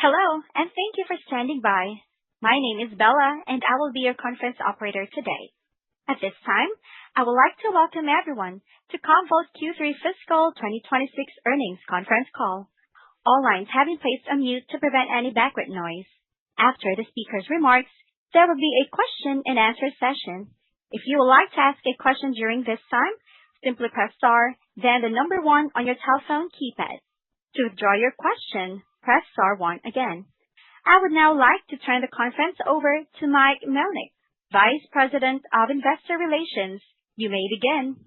Hello, and thank you for standing by. My name is Bella, and I will be your conference operator today. At this time, I would like to welcome everyone to Commvault Q3 Fiscal 2026 Earnings Conference Call. All lines have been placed on mute to prevent any background noise. After the speaker's remarks, there will be a question-and-answer session. If you would like to ask a question during this time, simply press star, then the number 1 on your telephone keypad. To withdraw your question, press star 1 again. I would now like to turn the conference over to Mike Melnyk, Vice President of Investor Relations. You may begin.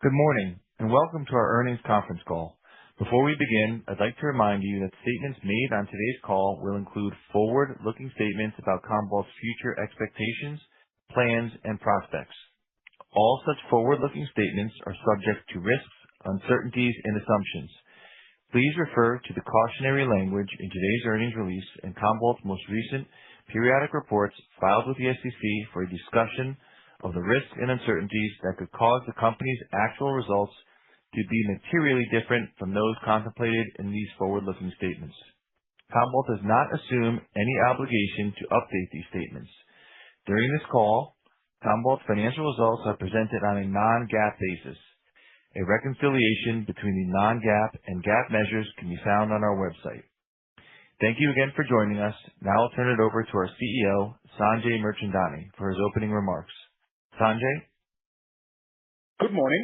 Good morning, and welcome to our earnings conference call. Before we begin, I'd like to remind you that statements made on today's call will include forward-looking statements about Commvault's future expectations, plans, and prospects. All such forward-looking statements are subject to risks, uncertainties, and assumptions. Please refer to the cautionary language in today's earnings release and Commvault's most recent periodic reports filed with the SEC for a discussion of the risks and uncertainties that could cause the company's actual results to be materially different from those contemplated in these forward-looking statements. Commvault does not assume any obligation to update these statements. During this call, Commvault's financial results are presented on a non-GAAP basis. A reconciliation between the non-GAAP and GAAP measures can be found on our website. Thank you again for joining us. Now I'll turn it over to our CEO, Sanjay Mirchandani, for his opening remarks. Sanjay? Good morning,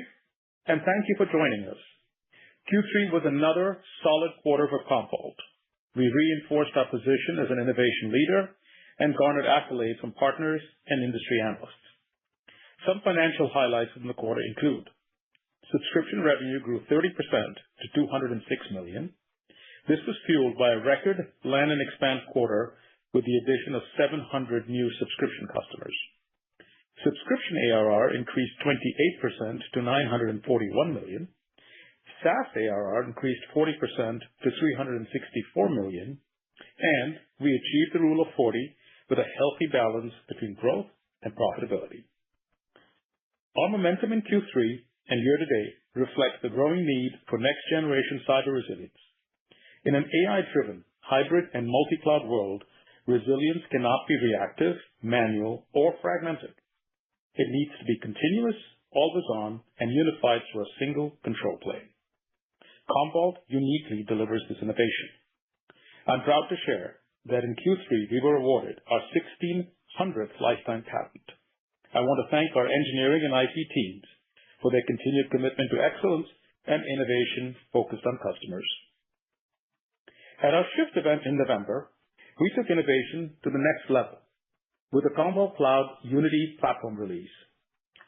and thank you for joining us. Q3 was another solid quarter for Commvault. We reinforced our position as an innovation leader and garnered accolades from partners and industry analysts. Some financial highlights from the quarter include: subscription revenue grew 30% to $206 million. This was fueled by a record land and expand quarter with the addition of 700 new subscription customers. Subscription ARR increased 28% to $941 million. SaaS ARR increased 40% to $364 million. And we achieved the Rule of 40 with a healthy balance between growth and profitability. Our momentum in Q3 and year-to-date reflects the growing need for next-generation cyber resilience. In an AI-driven, hybrid, and multi-cloud world, resilience cannot be reactive, manual, or fragmented. It needs to be continuous, always on, and unified through a single control plane. Commvault uniquely delivers this innovation. I'm proud to share that in Q3 we were awarded our 1600th lifetime patent. I want to thank our engineering and IT teams for their continued commitment to excellence and innovation focused on customers. At our Shift event in November, we took innovation to the next level with the Commvault Cloud Unity platform release.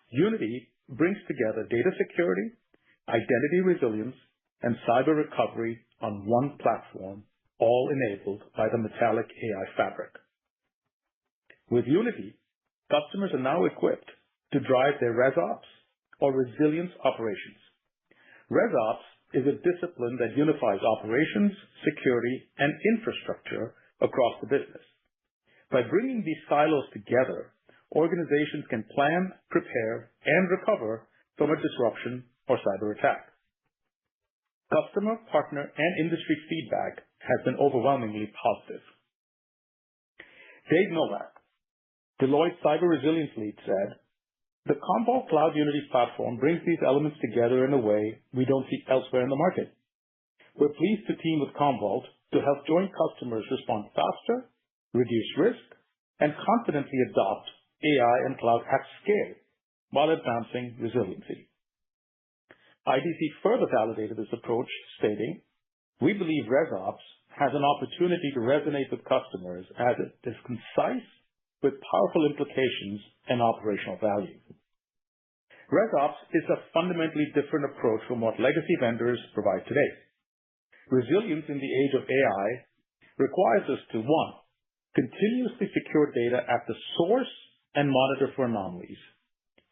Unity brings together data security, identity resilience, and cyber recovery on one platform, all enabled by the Metallic AI fabric. With Unity, customers are now equipped to drive their ResOps or resilience operations. ResOps is a discipline that unifies operations, security, and infrastructure across the business. By bringing these silos together, organizations can plan, prepare, and recover from a disruption or cyber attack. Customer, partner, and industry feedback has been overwhelmingly positive. Dave Novak, Deloitte Cyber Resilience Lead, said, "The Commvault Cloud Unity platform brings these elements together in a way we don't see elsewhere in the market. We're pleased to team with Commvault to help joint customers respond faster, reduce risk, and confidently adopt AI and cloud at scale while advancing resiliency." IDC further validated this approach, stating, "We believe ResOps has an opportunity to resonate with customers as it is concise with powerful implications and operational value." ResOps is a fundamentally different approach from what legacy vendors provide today. Resilience in the age of AI requires us to, 1, continuously secure data at the source and monitor for anomalies.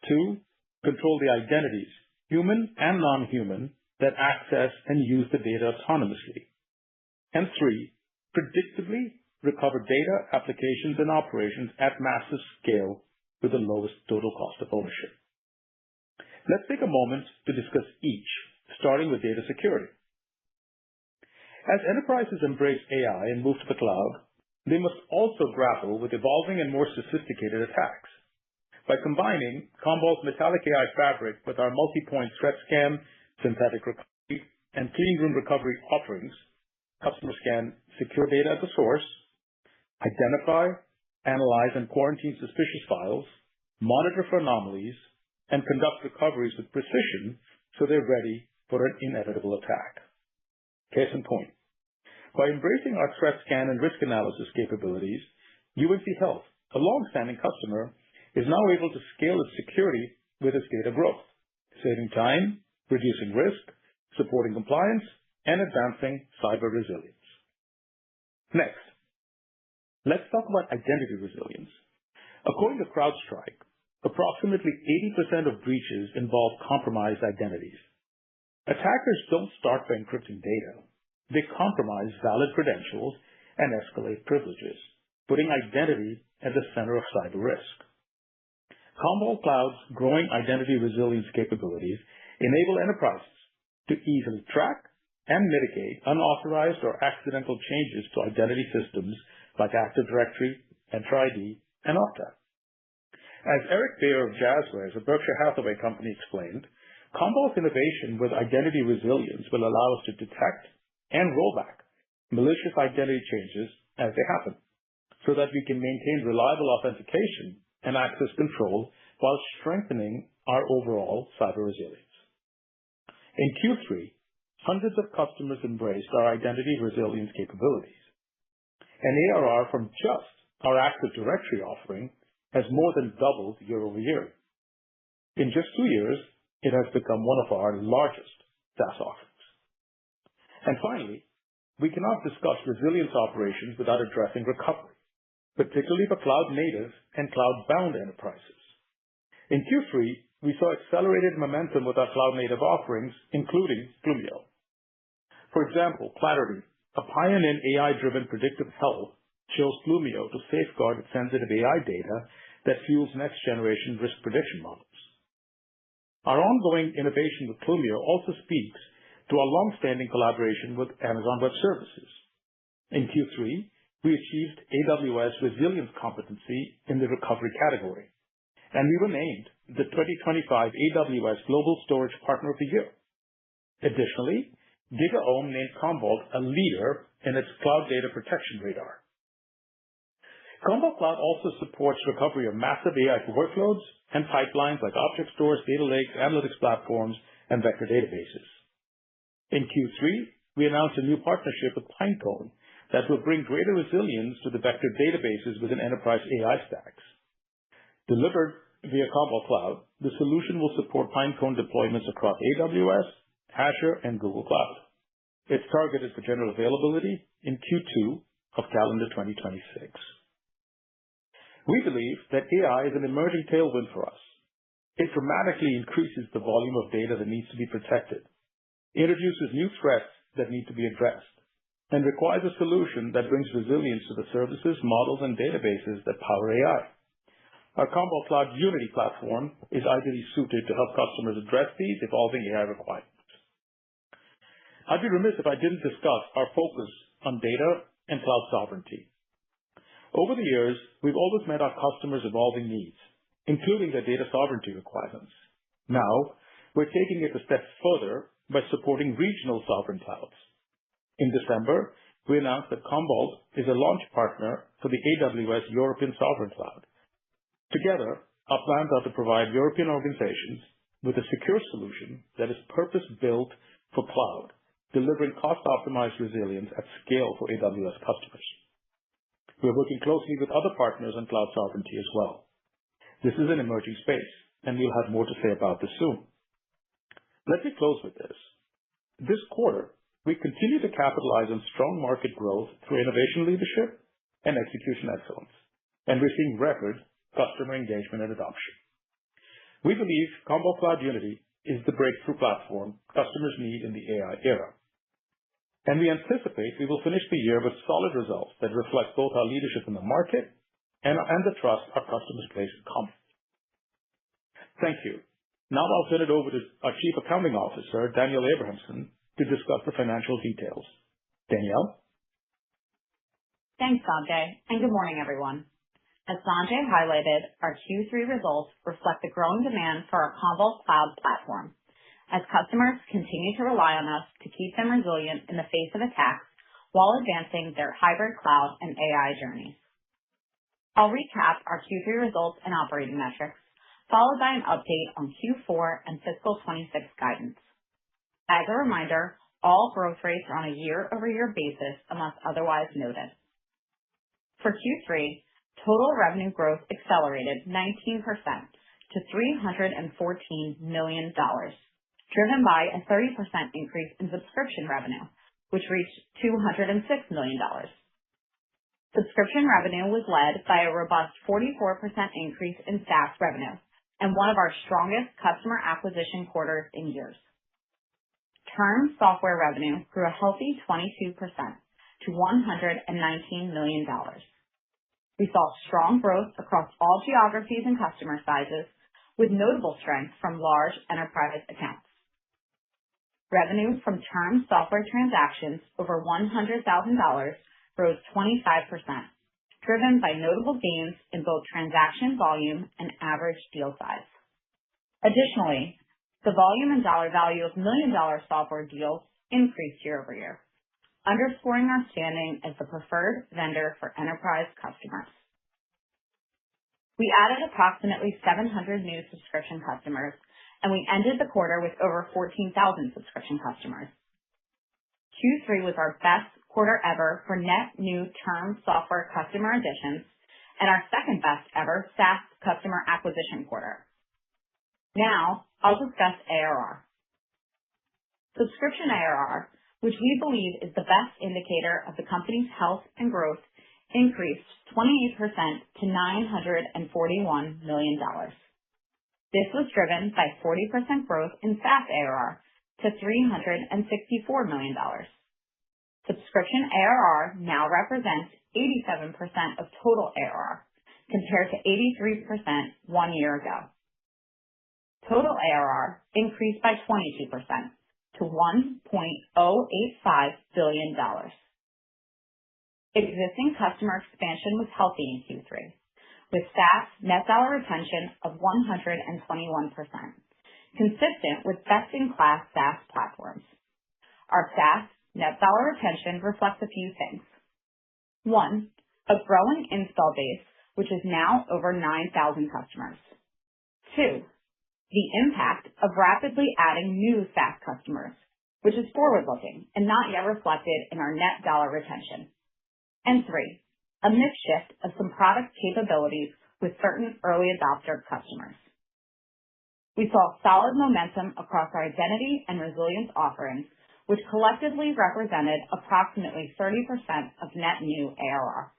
2, control the identities, human and non-human, that access and use the data autonomously. And 3, predictably recover data, applications, and operations at massive scale with the lowest total cost of ownership. Let's take a moment to discuss each, starting with data security. As enterprises embrace AI and move to the cloud, they must also grapple with evolving and more sophisticated attacks. By combining Commvault's Metallic AI fabric with our multi-point threat scan, synthetic recovery, and clean room recovery offerings, customers can secure data at the source, identify, analyze, and quarantine suspicious files, monitor for anomalies, and conduct recoveries with precision so they're ready for an inevitable attack. Case in point, by embracing our threat scan and risk analysis capabilities, UNC Health, a long-standing customer, is now able to scale its security with its data growth, saving time, reducing risk, supporting compliance, and advancing cyber resilience. Next, let's talk about identity resilience. According to CrowdStrike, approximately 80% of breaches involve compromised identities. Attackers don't start by encrypting data. They compromise valid credentials and escalate privileges, putting identity at the center of cyber risk. Commvault Cloud's growing identity resilience capabilities enable enterprises to easily track and mitigate unauthorized or accidental changes to identity systems like Active Directory, Entra ID, and Okta. As Eric Baer of Jazzwares, a Berkshire Hathaway company, explained, Commvault's innovation with identity resilience will allow us to detect and roll back malicious identity changes as they happen, so that we can maintain reliable authentication and access control while strengthening our overall cyber resilience. In Q3, hundreds of customers embraced our identity resilience capabilities, and ARR from just our Active Directory offering has more than doubled year over year. In just 2 years, it has become one of our largest SaaS offerings. And finally, we cannot discuss resilience operations without addressing recovery, particularly for cloud-native and cloud-bound enterprises. In Q3, we saw accelerated momentum with our cloud-native offerings, including Clumio. For example, Clarity, a pioneer in AI-driven predictive health, chose Clumio to safeguard its sensitive AI data that fuels next-generation risk prediction models. Our ongoing innovation with Clumio also speaks to our long-standing collaboration with Amazon Web Services. In Q3, we achieved AWS Resilience Competency in the recovery category, and we were named the 2025 AWS Global Storage Partner of the Year. Additionally, GigaOM named Commvault a leader in its Cloud Data Protection Radar. Commvault Cloud also supports recovery of massive AI workloads and pipelines like object stores, data lakes, analytics platforms, and vector databases. In Q3, we announced a new partnership with Pinecone that will bring greater resilience to the vector databases within enterprise AI stacks. Delivered via Commvault Cloud, the solution will support Pinecone deployments across AWS, Azure, and Google Cloud. It's targeted for general availability in Q2 of calendar 2026. We believe that AI is an emerging tailwind for us. It dramatically increases the volume of data that needs to be protected, introduces new threats that need to be addressed, and requires a solution that brings resilience to the services, models, and databases that power AI. Our Commvault Cloud Unity platform is ideally suited to help customers address these evolving AI requirements. I'd be remiss if I didn't discuss our focus on data and cloud sovereignty. Over the years, we've always met our customers' evolving needs, including their data sovereignty requirements. Now, we're taking it a step further by supporting regional sovereign clouds. In December, we announced that Commvault is a launch partner for the AWS European Sovereign Cloud. Together, our plans are to provide European organizations with a secure solution that is purpose-built for cloud, delivering cost-optimized resilience at scale for AWS customers. We're working closely with other partners on cloud sovereignty as well. This is an emerging space, and we'll have more to say about this soon. Let me close with this. This quarter, we continue to capitalize on strong market growth through innovation leadership and execution excellence, and we're seeing record customer engagement and adoption. We believe Commvault Cloud Unity is the breakthrough platform customers need in the AI era, and we anticipate we will finish the year with solid results that reflect both our leadership in the market and the trust our customers place in Commvault. Thank you. Now I'll turn it over to our Chief Accounting Officer, Daniel Abrahamson, to discuss the financial details. Danielle? Thanks, Sanjay, and good morning, everyone. As Sanjay highlighted, our Q3 results reflect the growing demand for our Commvault Cloud platform, as customers continue to rely on us to keep them resilient in the face of attacks while advancing their hybrid cloud and AI journeys. I'll recap our Q3 results and operating metrics, followed by an update on Q4 and fiscal 26 guidance. As a reminder, all growth rates are on a year-over-year basis unless otherwise noted. For Q3, total revenue growth accelerated 19% to $314 million, driven by a 30% increase in subscription revenue, which reached $206 million. Subscription revenue was led by a robust 44% increase in SaaS revenue and one of our strongest customer acquisition quarters in years. Term software revenue grew a healthy 22% to $119 million. We saw strong growth across all geographies and customer sizes, with notable strength from large enterprise accounts. Revenue from term software transactions over $100,000 rose 25%, driven by notable gains in both transaction volume and average deal size. Additionally, the volume and dollar value of million-dollar software deals increased year-over-year, underscoring our standing as the preferred vendor for enterprise customers. We added approximately 700 new subscription customers, and we ended the quarter with over 14,000 subscription customers. Q3 was our best quarter ever for net new term software customer additions and our second best ever SaaS customer acquisition quarter. Now, I'll discuss ARR. Subscription ARR, which we believe is the best indicator of the company's health and growth, increased 28% to $941 million. This was driven by 40% growth in SaaS ARR to $364 million. Subscription ARR now represents 87% of total ARR, compared to 83% 1 year ago. Total ARR increased by 22% to $1.085 billion. Existing customer expansion was healthy in Q3, with SaaS net dollar retention of 121%, consistent with best-in-class SaaS platforms. Our SaaS net dollar retention reflects a few things. 1, a growing install base, which is now over 9,000 customers. 2, the impact of rapidly adding new SaaS customers, which is forward-looking and not yet reflected in our net dollar retention. And 3, a mix shift of some product capabilities with certain early adopter customers. We saw solid momentum across our identity and resilience offerings, which collectively represented approximately 30% of net new ARR.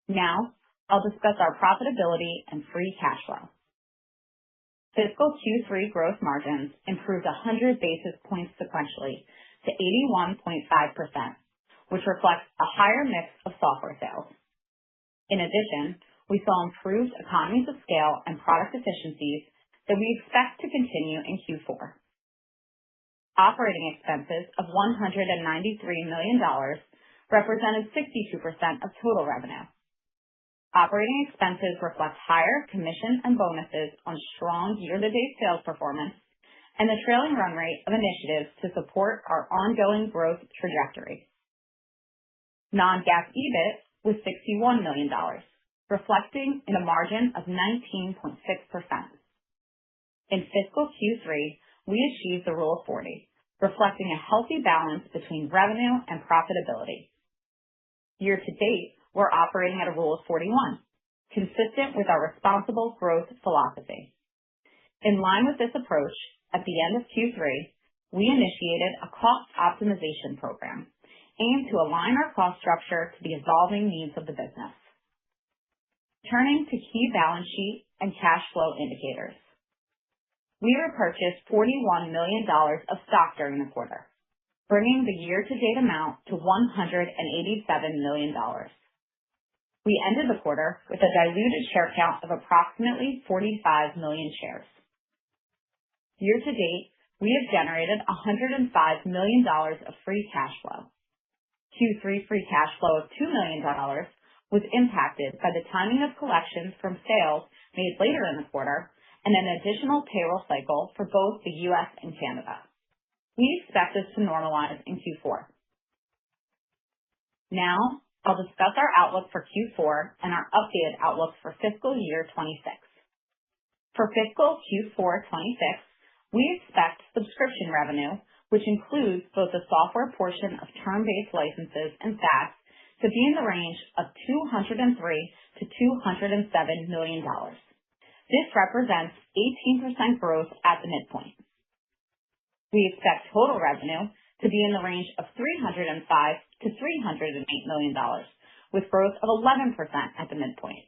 Now, I'll discuss our profitability and free cash flow. Fiscal Q3 gross margins improved 100 basis points sequentially to 81.5%, which reflects a higher mix of software sales. In addition, we saw improved economies of scale and product efficiencies that we expect to continue in Q4. Operating expenses of $193 million represented 62% of total revenue. Operating expenses reflect higher commission and bonuses on strong year-to-date sales performance and the trailing run rate of initiatives to support our ongoing growth trajectory. Non-GAAP EBIT was $61 million, reflecting in a margin of 19.6%. In fiscal Q3, we achieved the Rule of 40, reflecting a healthy balance between revenue and profitability. Year to date, we're operating at a Rule of 41, consistent with our responsible growth philosophy. In line with this approach, at the end of Q3, we initiated a cost optimization program aimed to align our cost structure to the evolving needs of the business. Turning to key balance sheet and cash flow indicators. We repurchased $41 million of stock during the quarter, bringing the year-to-date amount to $187 million. We ended the quarter with a diluted share count of approximately 45 million shares. Year to date, we have generated $105 million of free cash flow. Q3 free cash flow of $2 million was impacted by the timing of collections from sales made later in the quarter and an additional payroll cycle for both the U.S. and Canada. We expect this to normalize in Q4. Now, I'll discuss our outlook for Q4 and our updated outlook for fiscal year 26. For fiscal Q4 26, we expect subscription revenue, which includes both the software portion of term-based licenses and SaaS, to be in the range of $203 to $207 million. This represents 18% growth at the midpoint. We expect total revenue to be in the range of $305 to $308 million, with growth of 11% at the midpoint.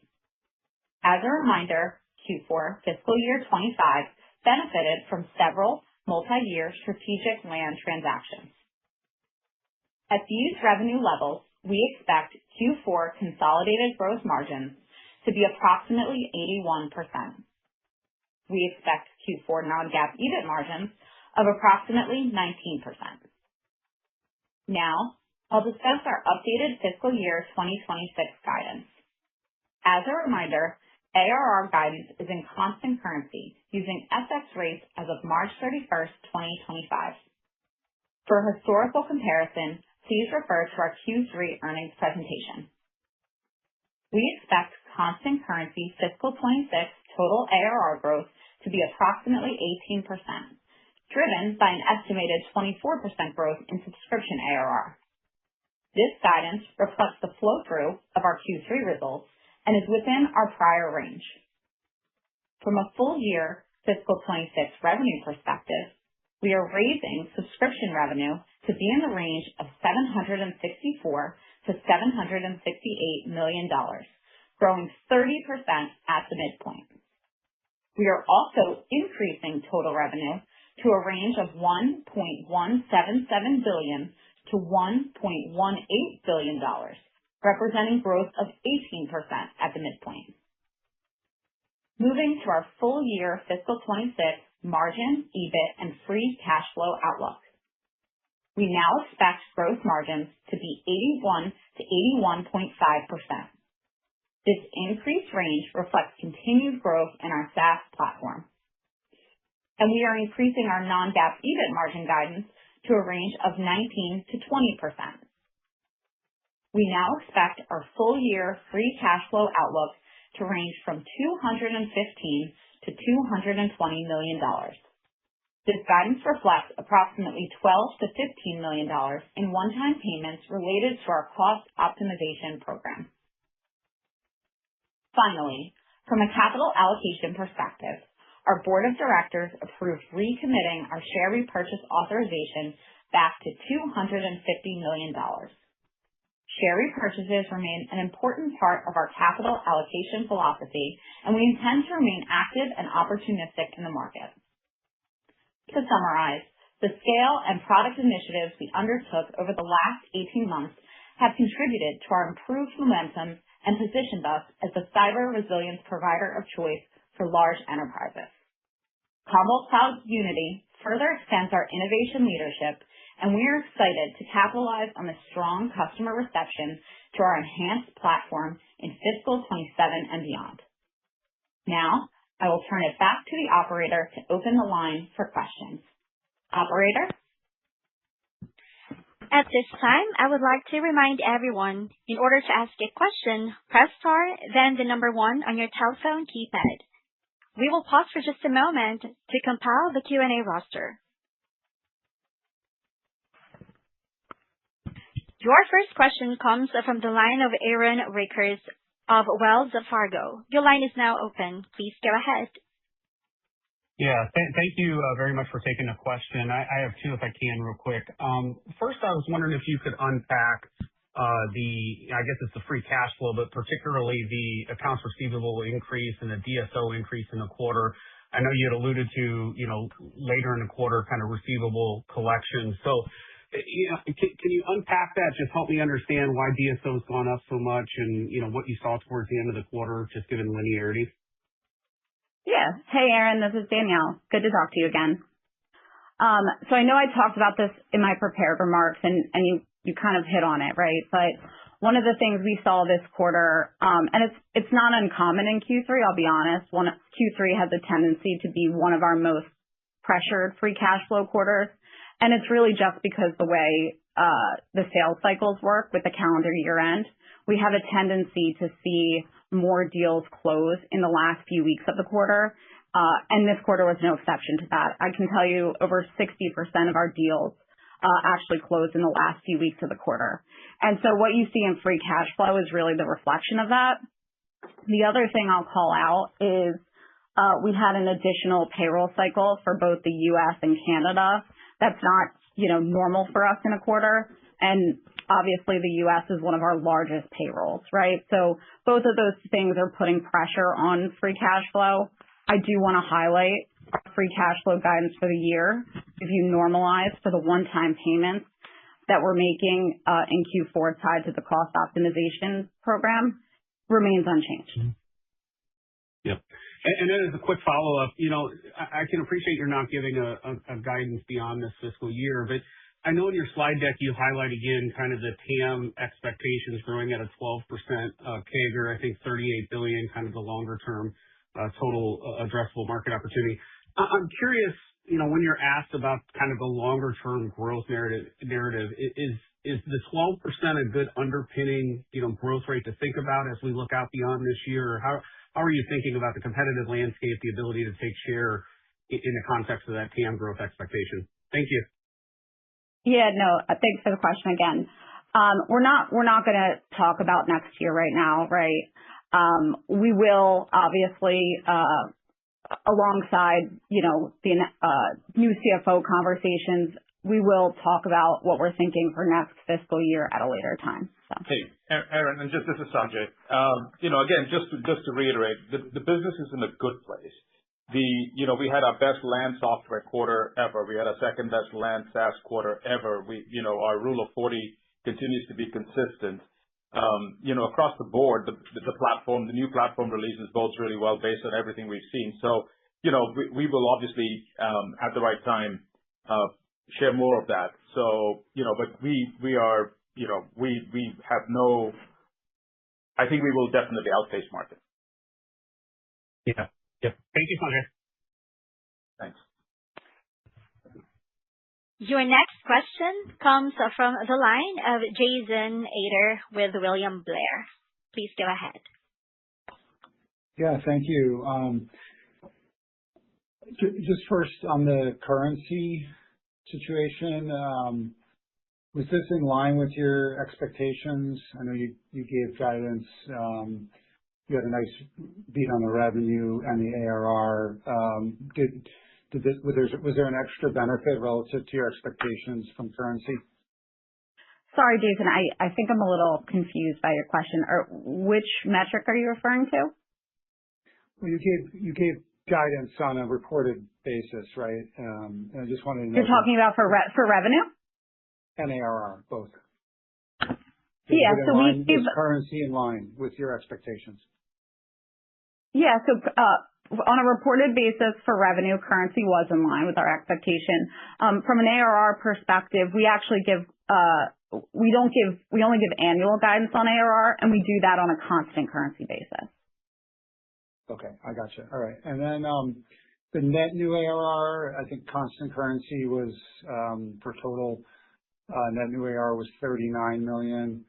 As a reminder, Q4 fiscal year 25 benefited from several multi-year strategic land transactions. At these revenue levels, we expect Q4 consolidated gross margins to be approximately 81%. We expect Q4 non-GAAP EBIT margins of approximately 19%. Now, I'll discuss our updated fiscal year 2026 guidance. As a reminder, ARR guidance is in constant currency using FX rates as of March 31st, 2025. For historical comparison, please refer to our Q3 earnings presentation. We expect constant currency fiscal 26 total ARR growth to be approximately 18%, driven by an estimated 24% growth in subscription ARR. This guidance reflects the flow-through of our Q3 results and is within our prior range. From a full year fiscal 26 revenue perspective, we are raising subscription revenue to be in the range of $764 to $768 million, growing 30% at the midpoint. We are also increasing total revenue to a range of $1.177 billion to $1.18 billion, representing growth of 18% at the midpoint. Moving to our full year fiscal 26 margin, EBIT, and free cash flow outlook. We now expect gross margins to be 81 to 81.5%. This increased range reflects continued growth in our SaaS platform. And we are increasing our non-GAAP EBIT margin guidance to a range of 19 to 20%. We now expect our full year free cash flow outlook to range from $215 to $220 million. This guidance reflects approximately $12 to $15 million in one-time payments related to our cost optimization program. Finally, from a capital allocation perspective, our board of directors approved recommitting our share repurchase authorization back to $250 million. Share repurchases remain an important part of our capital allocation philosophy, and we intend to remain active and opportunistic in the market. To summarize, the scale and product initiatives we undertook over the last 18 months have contributed to our improved momentum and positioned us as the cyber resilience provider of choice for large enterprises. Commvault Cloud Unity further extends our innovation leadership, and we are excited to capitalize on the strong customer reception to our enhanced platform in fiscal 27 and beyond. Now, I will turn it back to the operator to open the line for questions. Operator? At this time, I would like to remind everyone, in order to ask a question, press star, then the number 1 on your telephone keypad. We will pause for just a moment to compile the Q&A roster. Your first question comes from the line of Aaron Rakers of Wells Fargo. Your line is now open. Please go ahead. Yeah, thank you very much for taking the question. I have two if I can real quick. First, I was wondering if you could unpack I guess it's the free cash flow, but particularly the accounts receivable increase and the DSO increase in the quarter. I know you had alluded to, later in the quarter kind of receivable collections. So, can you unpack that? Just help me understand why DSO has gone up so much and, what you saw towards the end of the quarter, just given linearity. Yeah. Hey, Aaron, this is Danielle. Good to talk to you again. So I know I talked about this in my prepared remarks, and you kind of hit on it, right? But one of the things we saw this quarter, and it's not uncommon in Q3, I'll be honest. Q3 has a tendency to be one of our most pressured free cash flow quarters, and it's really just because the way the sales cycles work with the calendar year end. We have a tendency to see more deals close in the last few weeks of the quarter, and this quarter was no exception to that. I can tell you over 60% of our deals actually closed in the last few weeks of the quarter. And so what you see in free cash flow is really the reflection of that. The other thing I'll call out is we had an additional payroll cycle for both the U.S. and Canada. That's not, normal for us in a quarter. And obviously the U.S. is one of our largest payrolls, right? So both of those things are putting pressure on free cash flow. I do want to highlight our free cash flow guidance for the year. If you normalize for the one-time payments that we're making in Q4 tied to the cost optimization program, remains unchanged. Yep. And then as a quick follow-up, I can appreciate you're not giving a guidance beyond this fiscal year, but I know in your slide deck you highlight again kind of the TAM expectations growing at a 12% CAGR, I think 38 billion, kind of the longer-term total addressable market opportunity. I'm curious, when you're asked about kind of the longer-term growth narrative, is the 12% a good underpinning, growth rate to think about as we look out beyond this year? Or how are you thinking about the competitive landscape, the ability to take share in the context of that TAM growth expectation? Thank you. Yeah, no, thanks for the question again. We're not going to talk about next year right now, right? We will obviously, alongside, the new CFO conversations, we will talk about what we're thinking for next fiscal year at a later time. So. Hey, Aaron, and this is Sanjay. Again, just to reiterate, the business is in a good place. We had our best land software quarter ever. We had our second best land SaaS quarter ever. Our Rule of 40 continues to be consistent. Across the board, the new platform releases bodes really well based on everything we've seen. So, we will obviously, at the right time, share more of that. So, but we are, we have I think we will definitely outpace market. Yeah. Yep. Thank you, Sanjay. Thanks. Your next question comes from the line of Jason Ader with William Blair. Please go ahead. Yeah, thank you. Just first on the currency situation, was this in line with your expectations? I know you gave guidance. You had a nice beat on the revenue and the ARR. Was there an extra benefit relative to your expectations from currency? Sorry, Jason, I think I'm a little confused by your question. Which metric are you referring to? Well, you gave guidance on a reported basis, right? And I just wanted to know. You're talking about for revenue? And ARR, both. Yeah, so we give currency in line with your expectations. Yeah, so on a reported basis for revenue, currency was in line with our expectation. From an ARR perspective, we actually we only give annual guidance on ARR, and we do that on a constant currency basis. Okay, I gotcha. All right. And then the net new ARR, I think constant currency was for total net new ARR was 39 million.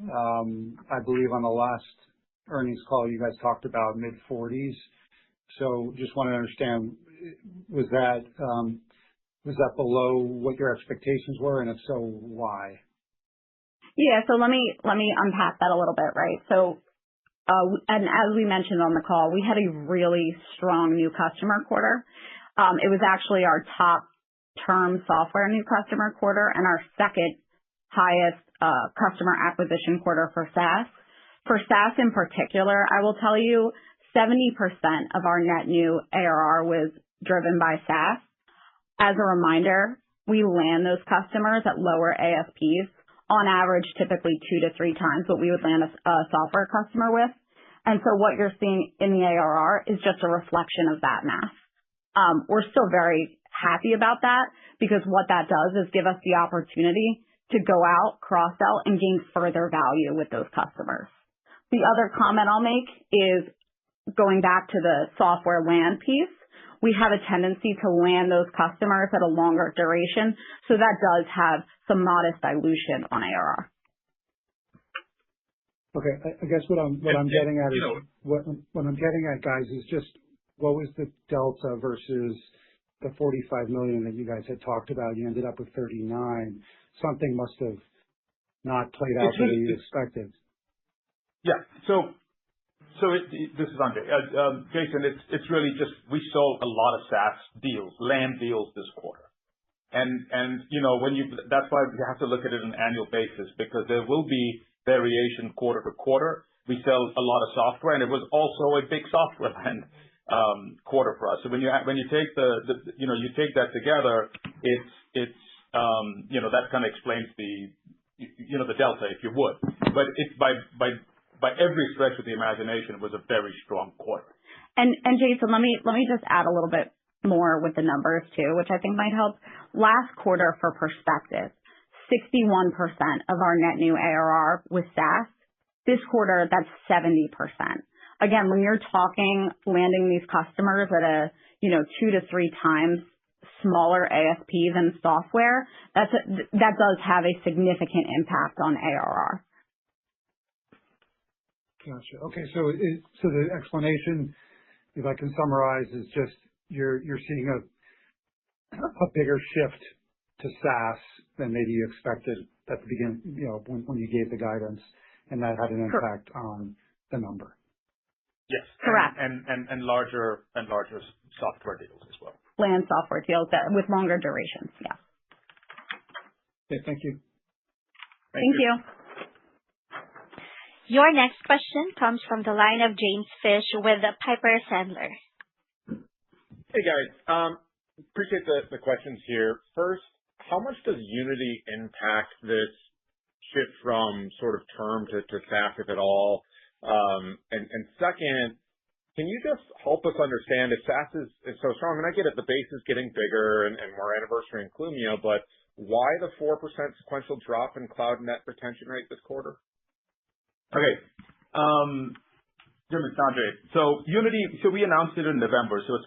I believe on the last earnings call, you guys talked about mid-40s. So just want to understand, was that below what your expectations were, and if so, why? Yeah, so let me unpack that a little bit, right? So, and as we mentioned on the call, we had a really strong new customer quarter. It was actually our top term software new customer quarter and our second highest customer acquisition quarter for SaaS. For SaaS in particular, I will tell you 70% of our net new ARR was driven by SaaS. As a reminder, we land those customers at lower ASPs, on average, typically 2 to 3 times what we would land a software customer with. And so what you're seeing in the ARR is just a reflection of that math. We're still very happy about that because what that does is give us the opportunity to go out, cross-sell, and gain further value with those customers. The other comment I'll make is going back to the software land piece. We have a tendency to land those customers at a longer duration, so that does have some modest dilution on ARR. Okay, I guess what I'm getting at is what I'm getting at, guys, is just what was the delta versus the $45 million that you guys had talked about? You ended up with 39. Something must have not played out the way you expected. Yeah. This is Andre. Jason, it's really just we sold a lot of SaaS deals, land deals this quarter. And that's why you have to look at it on an annual basis, because there will be variation quarter to quarter. We sell a lot of software, and it was also a big software land quarter for us. So when you take you take that together, it's that kind of explains the delta, if you would. But it's by every stretch of the imagination, it was a very strong quarter. And Jason, let me just add a little bit more with the numbers too, which I think might help. Last quarter, for perspective, 61% of our net new ARR was SaaS. This quarter, that's 70%. Again, when you're talking landing these customers at a 2 to 3 times smaller ASP than software, that does have a significant impact on ARR. Gotcha. Okay, so the explanation, if I can summarize, is just you're seeing a bigger shift to SaaS than maybe you expected at the beginning, when you gave the guidance, and that had an impact on the number. Yes, correct. And larger software deals as well. Land software deals with longer durations. Yeah. Okay, thank you. Thank you. Your next question comes from the line of James Fish with Piper Sandler. Hey, guys. Appreciate the questions here. First, how much does Unity impact this shift from sort of term to SaaS, if at all? And second, can you just help us understand if SaaS is so strong, and I get it, the base is getting bigger and more anniversary in Clumio, but why the 4% sequential drop in cloud net retention rate this quarter? Okay. Jim, it's Andre. So Unity, we announced it in November, so it's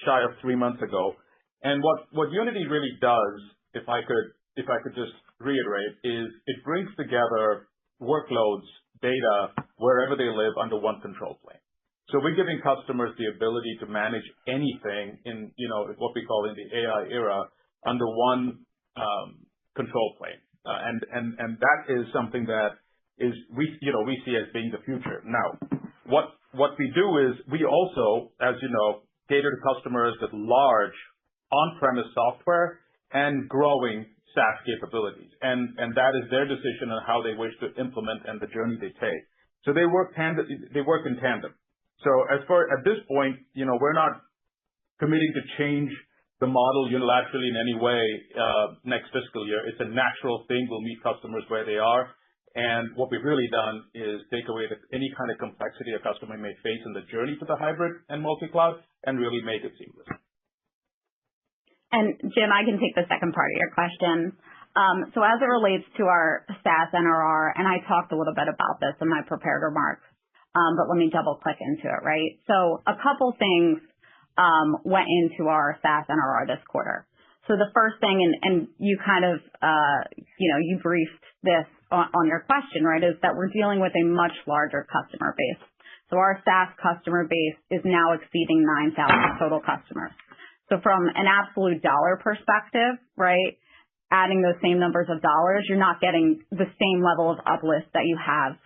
shy of 3 months ago. And what Unity really does, if I could just reiterate, is it brings together workloads, data, wherever they live under one control plane. So we're giving customers the ability to manage anything in, what we call in the AI era under one control plane. And that is something that we see as being the future. Now, what we do is we also, as you know, cater to customers with large on-premise software and growing SaaS capabilities. And that is their decision on how they wish to implement and the journey they take. So they work in tandem. So at this point, we're not committing to change the model unilaterally in any way next fiscal year. It's a natural thing. We'll meet customers where they are. And what we've really done is take away any kind of complexity a customer may face in the journey to the hybrid and multi-cloud and really make it seamless. And Jim, I can take the second part of your question. So as it relates to our SaaS NRR, and I talked a little bit about this in my prepared remarks, but let me double click into it, right? So a couple things went into our SaaS NRR this quarter. So the first thing, and you kind of, you briefed this on your question, right, is that we're dealing with a much larger customer base. So our SaaS customer base is now exceeding 9,000 total customers. So from an absolute dollar perspective, right, adding those same numbers of dollars, you're not getting the same level of uplift that you have,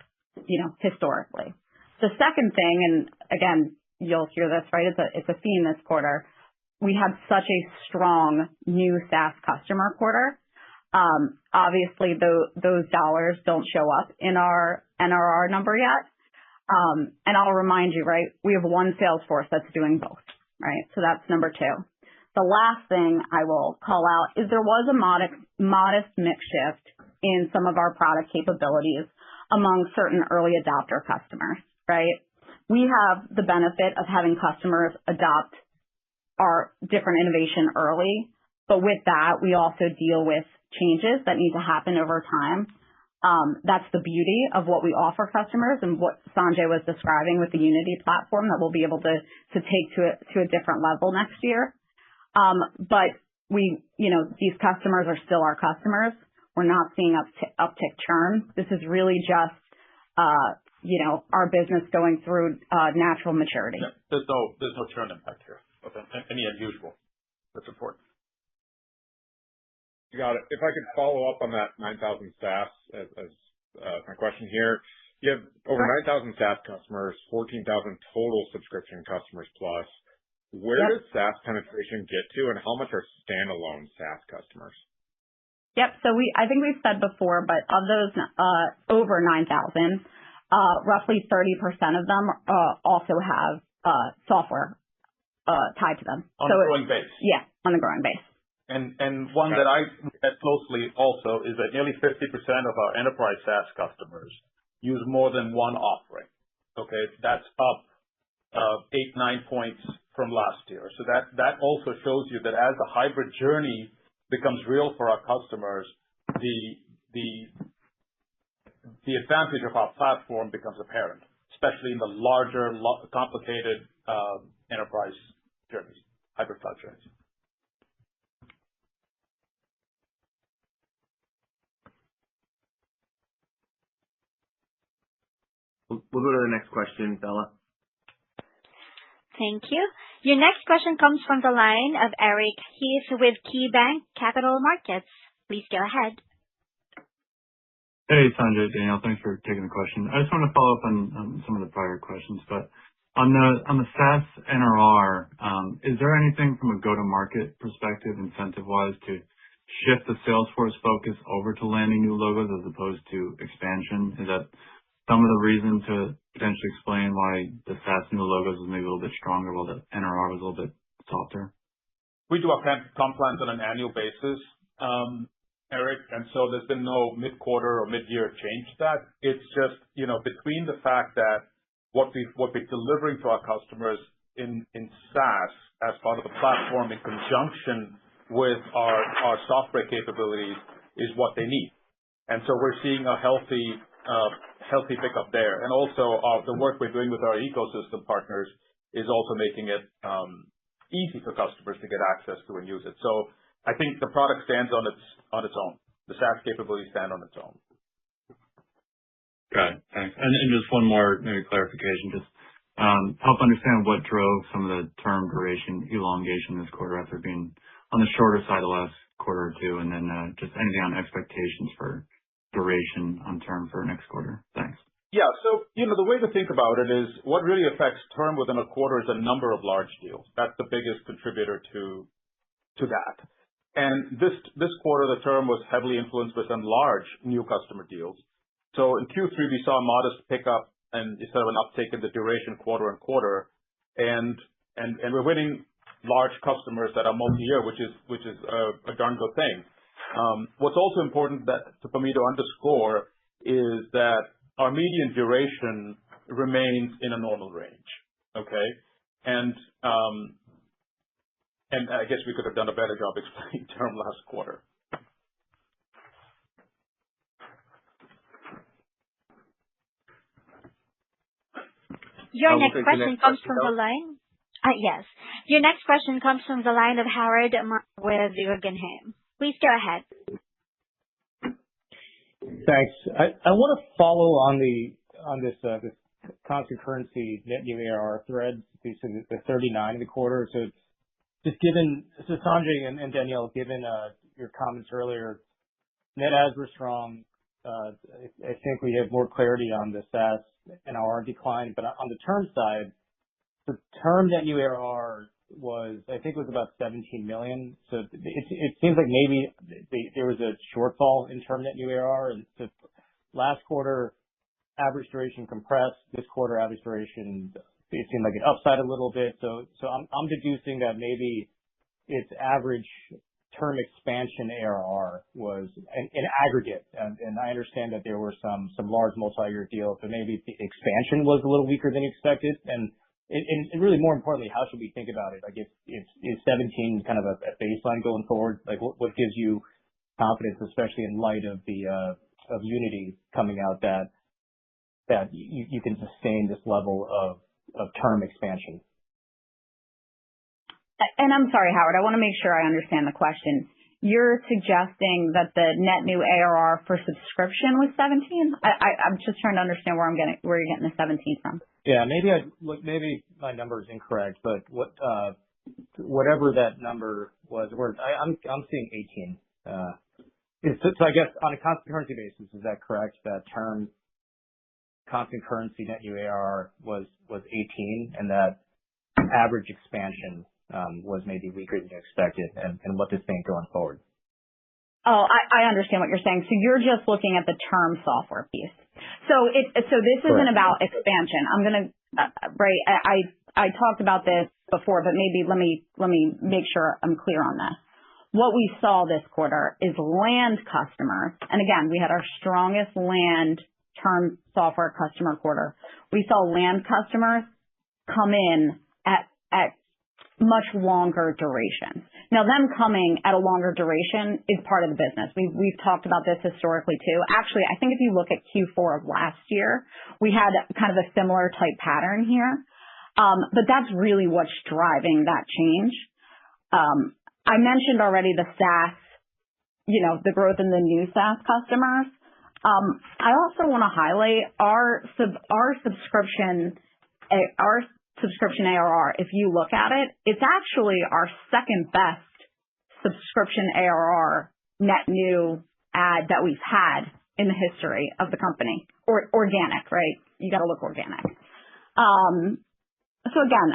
historically. The second thing, and again, you'll hear this, right, it's a theme this quarter. We had such a strong new SaaS customer quarter. Obviously, those dollars don't show up in our NRR number yet. And I'll remind you, right, we have one sales force that's doing both, right? So that's number 2. The last thing I will call out is there was a modest mix shift in some of our product capabilities among certain early adopter customers, right? We have the benefit of having customers adopt our different innovation early, But with that, we also deal with changes that need to happen over time. That's the beauty of what we offer customers and what Sanjay was describing with the Unity platform that we'll be able to take to a different level next year. But these customers are still our customers. We're not seeing uptick churn. This is really just, our business going through natural maturity. Yeah, there's no churn impact here. Okay. Any unusual. That's important. You got it. If I could follow up on that 9,000 SaaS as my question here. You have over 9,000 SaaS customers, 14,000 total subscription customers plus. Where does SaaS penetration get to, and how much are standalone SaaS customers? Yep. So I think we've said before, but of those over 9,000, roughly 30% of them also have software tied to them. On a growing base. Yeah, on the growing base. And one that I look at closely also is that nearly 50% of our enterprise SaaS customers use more than one offering. Okay, that's up 8-9 points from last year. So that also shows you that as the hybrid journey becomes real for our customers, the advantage of our platform becomes apparent, especially in the larger, complicated enterprise journeys, hybrid cloud journeys. We'll go to the next question, Bella. Thank you. Your next question comes from the line of Eric Heath with KeyBanc Capital Markets. Please go ahead. Hey, Sanjay, Daniel, thanks for taking the question. I just want to follow up on some of the prior questions, but on the SaaS NRR, is there anything from a go-to-market perspective, incentive-wise, to shift the Salesforce focus over to landing new logos as opposed to expansion? Is that some of the reason to potentially explain why the SaaS new logos was maybe a little bit stronger while the NRR was a little bit softer? We do our comp plans on an annual basis, Eric, and so there's been no mid-quarter or mid-year change to that. It's just, between the fact that what we're delivering to our customers in SaaS as part of the platform in conjunction with our software capabilities is what they need. And so we're seeing a healthy pickup there. And also the work we're doing with our ecosystem partners is also making it easy for customers to get access to and use it. So I think the product stands on its own. The SaaS capabilities stand on its own. Got it. Thanks. And just one more maybe clarification, just help understand what drove some of the term duration elongation this quarter after being on the shorter side the last quarter or two, and then just anything on expectations for duration on term for next quarter. Thanks. Yeah. So, the way to think about it is what really affects term within a quarter is a number of large deals. That's the biggest contributor to that. And this quarter, the term was heavily influenced by some large new customer deals. So in Q3, we saw a modest pickup and instead of an uptick in the duration quarter and quarter. And we're winning large customers that are multi-year, which is a darn good thing. What's also important for me to underscore is that our median duration remains in a normal range. Okay, and I guess we could have done a better job explaining term last quarter. Your next question comes from the line. Yes. Your next question comes from the line of Howard with Guggenheim. Please go ahead. Thanks. I want to follow on this constant currency net new ARR thread. You said the 39 in the quarter. So Sanjay and Danielle, given your comments earlier, net adds were strong. I think we have more clarity on the SaaS NRR decline, but on the term side, the term net new ARR was about $17 million. So it seems like maybe there was a shortfall in term net new ARR. And so last quarter, average duration compressed. This quarter, average duration, it seemed like it upside a little bit. So I'm deducing that maybe its average term expansion ARR was in aggregate. And I understand that there were some large multi-year deals, but maybe the expansion was a little weaker than expected. And And really more importantly, how should we think about it? Like is 17 kind of a baseline going forward? Like what gives you confidence, especially in light of the of Unity coming out, that you can sustain this level of term expansion? And I'm sorry, Howard, I want to make sure I understand the question. You're suggesting that the net new ARR for subscription was 17? I'm just trying to understand where you're getting the 17 from. Yeah, maybe my number is incorrect, but whatever that number was, I'm seeing 18. So I guess on a constant currency basis, is that correct? That term constant currency net new ARR was 18, and that average expansion was maybe weaker than you expected, and what to think going forward. Oh, I understand what you're saying. So you're just looking at the term software piece. So this isn't about expansion. I'm gonna I talked about this before, but maybe let me make sure I'm clear on this. What we saw this quarter is land customers, and again, we had our strongest land term software customer quarter. We saw land customers come in at much longer durations. Now, them coming at a longer duration is part of the business. We've talked about this historically too. Actually, I think if you look at Q4 of last year, we had kind of a similar type pattern here. But that's really what's driving that change. I mentioned already the SaaS, the growth in the new SaaS customers. I also want to highlight our subscription ARR. If you look at it, it's actually our second best subscription ARR net new add that we've had in the history of the company. Or organic, right? You got to look organic. So again,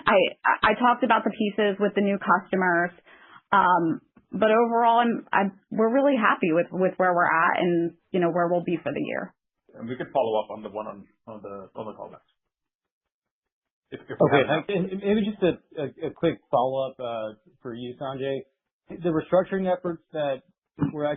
I talked about the pieces with the new customers, but overall, we're really happy with where we're at and where we'll be for the year. And we could follow up on the one on the callbacks. Okay, and maybe just a quick follow-up for you, Sanjay. The restructuring efforts I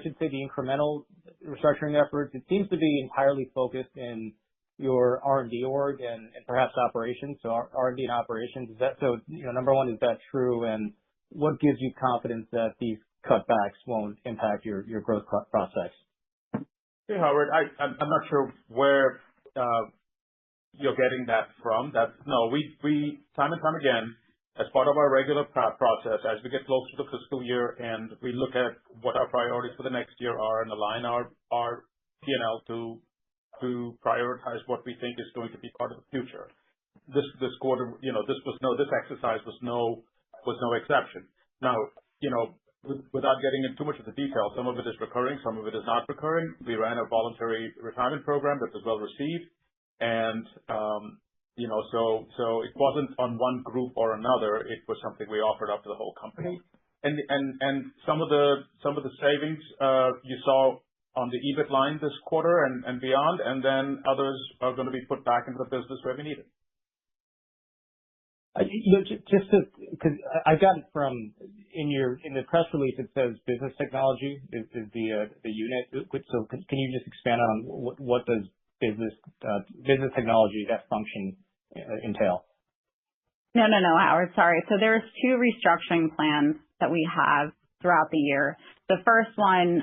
should say the incremental restructuring efforts, it seems to be entirely focused in your R&D org and perhaps operations, so R&D and operations. Is that so? Number one, is that true? And what gives you confidence that these cutbacks won't impact your growth prospects? Hey, Howard, I'm not sure where you're getting that from. We time and time again, as part of our regular process, as we get closer to the fiscal year and we look at what our priorities for the next year are and align our P&L to prioritize what we think is going to be part of the future. This quarter, this exercise was no exception. Now, without getting into too much of the detail, some of it is recurring, some of it is not recurring. We ran a voluntary retirement program that was well received. And, so it wasn't on one group or another. It was something we offered up to the whole company. And some of the savings, you saw on the EBIT line this quarter and beyond, and then others are going to be put back into the business where we need it. Because I got it from in the press release, it says business technology is the unit. So can you just expand on what does business technology, that function, entail? No, Howard, sorry. So there's 2 restructuring plans that we have throughout the year. The first one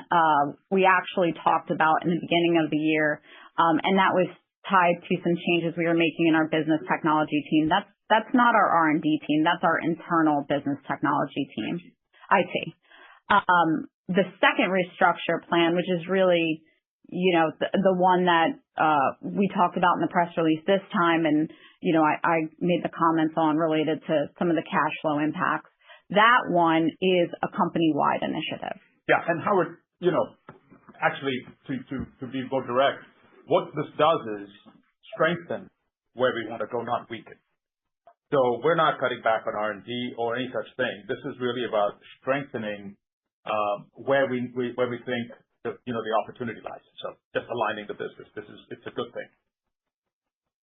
we actually talked about in the beginning of the year, and that was tied to some changes we were making in our business technology team. That's not our R&D team. That's our internal business technology team, IT. The second restructure plan, which is really, the one that we talked about in the press release this time, and I made the comments on related to some of the cash flow impacts. That one is a company-wide initiative. Yeah, and Howard, actually, to be more direct, what this does is strengthen where we want to go, not weaken. So we're not cutting back on R&D or any such thing. This is really about strengthening where we think the opportunity lies. So just aligning the business. It's a good thing.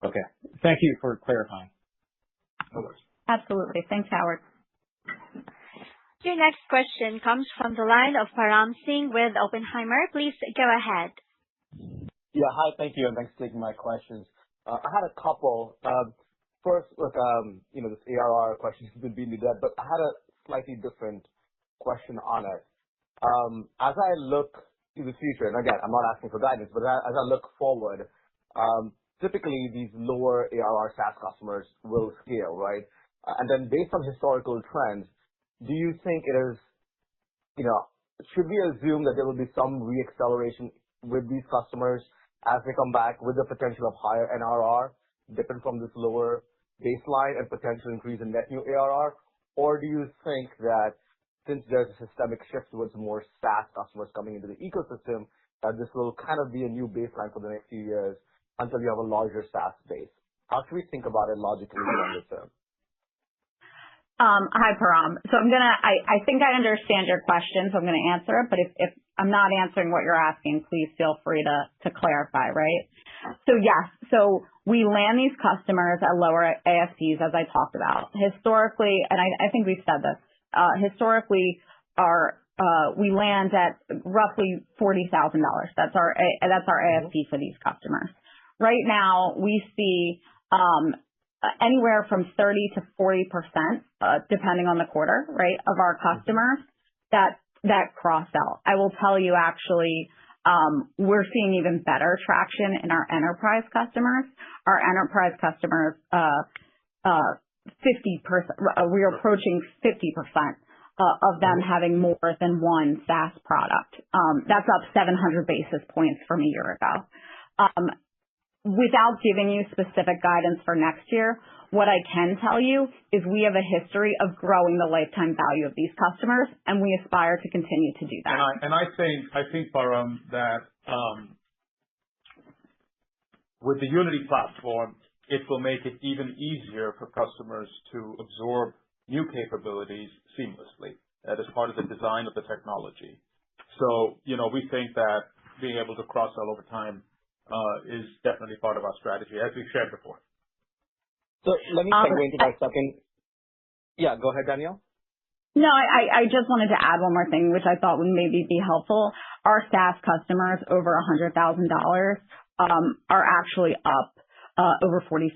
Okay. Thank you for clarifying. No worries. Absolutely. Thanks, Howard. Your next question comes from the line of Param Singh with Oppenheimer. Please go ahead. Yeah, hi, thank you, and thanks for taking my questions. I had a couple. First, look, this ARR question has been beaten to death, but I had a slightly different question on it. As I look to the future, and again, I'm not asking for guidance, but as I look forward, typically these lower ARR SaaS customers will scale, right? And then based on historical trends, do you think it is, should we assume that there will be some re-acceleration with these customers as they come back with the potential of higher NRR, different from this lower baseline and potential increase in net new ARR? Or do you think that since there's a systemic shift towards more SaaS customers coming into the ecosystem, that this will kind of be a new baseline for the next few years until you have a larger SaaS base? How should we think about it logically longer term? Hi, Param. So I think I understand your question, so I'm going to answer it. But if I'm not answering what you're asking, please feel free to clarify, right? So yes, so we land these customers at lower ASPs, as I talked about. Historically, and I think we've said this, historically, we land at roughly $40,000. That's our ASP for these customers. Right now, we see anywhere from 30 to 40%, depending on the quarter, right, of our customers that cross sell. I will tell you, actually, we're seeing even better traction in our enterprise customers. Our enterprise customers, 50%, we are approaching 50% of them having more than one SaaS product. That's up 700 basis points from a year ago. Without giving you specific guidance for next year, what I can tell you is we have a history of growing the lifetime value of these customers, and we aspire to continue to do that. I think, Param, that with the Unity platform, it will make it even easier for customers to absorb new capabilities seamlessly. That is part of the design of the technology. So, we think that being able to cross-sell over time is definitely part of our strategy, as we've shared before. So let me segue into my second. Yeah, go ahead, Danielle. No, I just wanted to add one more thing, which I thought would maybe be helpful. Our SaaS customers over $100,000 are actually up over 45%.